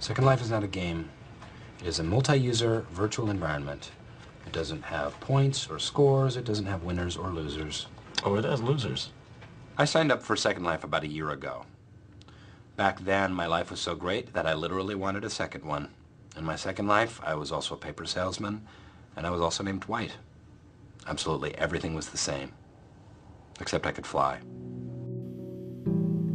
Second Life is not a game. It is a multi-user virtual environment. It doesn't have points or scores. It doesn't have winners or losers. Oh, it has losers. I signed up for Second Life about a year ago. Back then, my life was so great that I literally wanted a second one. In my second life, I was also a paper salesman, and I was also named White. Absolutely everything was the same, except I could fly.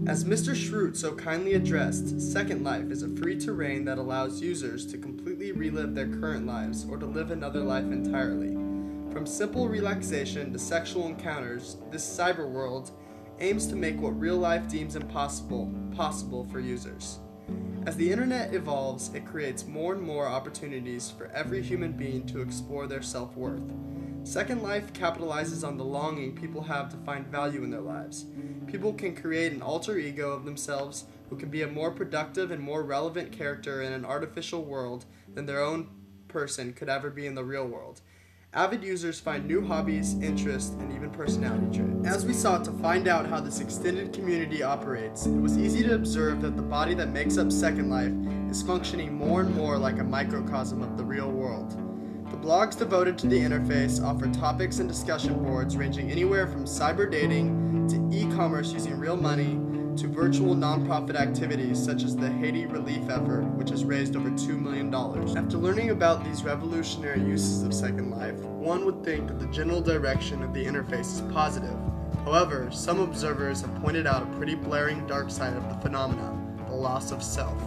As Mr. Schrute so kindly addressed, Second Life is a free terrain that allows users to completely relive their current lives or to live another life entirely. From simple relaxation to sexual encounters, this cyber world aims to make what real life deems impossible possible for users. As the internet evolves, it creates more and more opportunities for every human being to explore their self-worth. Second Life capitalizes on the longing people have to find value in their lives. People can create an alter ego of themselves who can be a more productive and more relevant character in an artificial world than their own person could ever be in the real world. Avid users find new hobbies, interests, and even personality traits. As we sought to find out how this extended community operates, it was easy to observe that the body that makes up Second Life is functioning more and more like a microcosm of the real world. The blogs devoted to the interface offer topics and discussion boards ranging anywhere from cyber dating to e-commerce using real money to virtual nonprofit activities such as the Haiti relief effort, which has raised over $2 million. After learning about these revolutionary uses of Second Life, one would think that the general direction of the interface is positive. However, some observers have pointed out a pretty blaring dark side of the phenomena, the loss of self.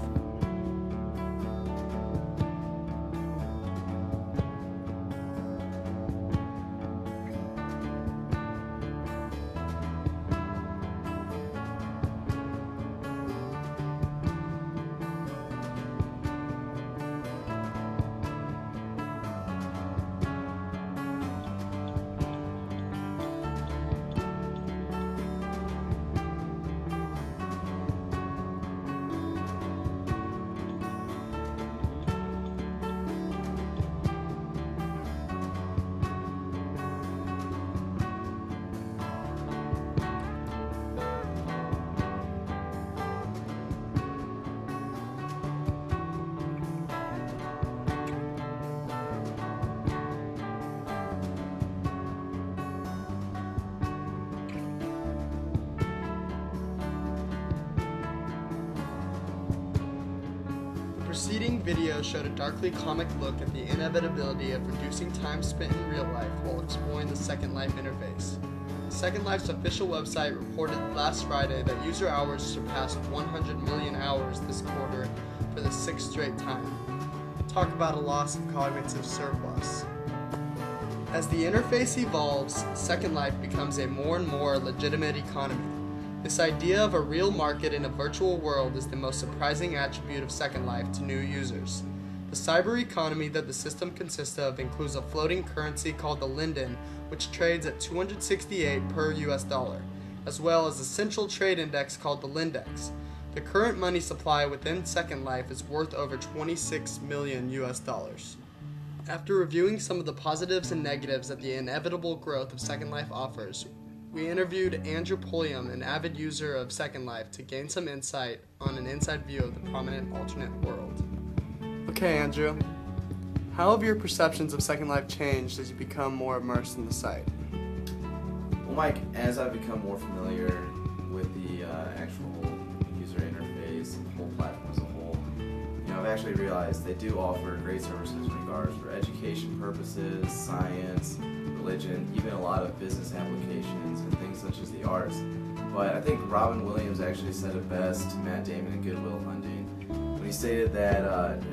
The preceding video showed a darkly comic look at the inevitability of reducing time spent in real life while exploring the Second Life interface. Second Life's official website reported last Friday that user hours surpassed 100 million hours this quarter for the 6th straight time. Talk about a loss of cognitive surplus. As the interface evolves, Second Life becomes a more and more legitimate economy. This idea of a real market in a virtual world is the most surprising attribute of Second Life to new users. The cyber economy that the system consists of includes a floating currency called the Linden, which trades at 268 per US dollar, as well as a central trade index called the Lindex. The current money supply within Second Life is worth over 26 million US dollars. After reviewing some of the positives and negatives that the inevitable growth of Second Life offers, we interviewed Andrew Pulliam, an avid user of Second Life, to gain some insight on an inside view of the prominent alternate world. Okay, Andrew, how have your perceptions of Second Life changed as you become more immersed in the site? Well, Mike, as I've become more familiar with the actual user interface and the whole platform as a whole, I've actually realized they do offer great services in regards for education purposes, science, religion, even a lot of business applications and things such as the arts. But I think Robin Williams actually said it best to Matt Damon in Good Will Hunting when he stated that,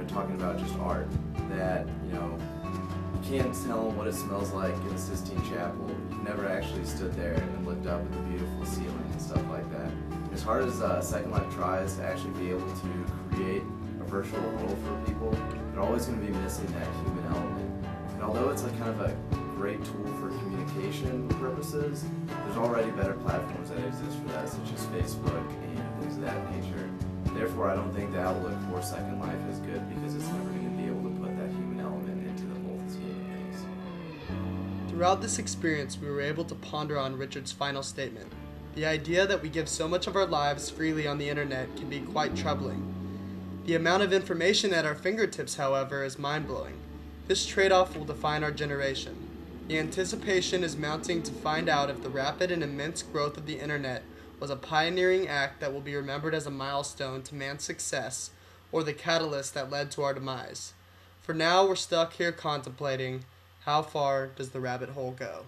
talking about just art, that, you can't tell what it smells like in the Sistine Chapel. You've never actually stood there and looked up at the beautiful ceiling and stuff like that. As hard as Second Life tries to actually be able to create a virtual world for people, they're always going to be missing that human element. And although it's kind of a great tool for communication purposes, there's already better platforms that exist for that, such as Facebook and things of that nature. Therefore, I don't think the outlook for Second Life is good because it's never going to be able to put that human element into the whole scheme of things. Throughout this experience, we were able to ponder on Richard's final statement. The idea that we give so much of our lives freely on the internet can be quite troubling. The amount of information at our fingertips, however, is mind-blowing. This trade-off will define our generation. The anticipation is mounting to find out if the rapid and immense growth of the internet was a pioneering act that will be remembered as a milestone to man's success, or the catalyst that led to our demise. For now, we're stuck here contemplating, how far does the rabbit hole go?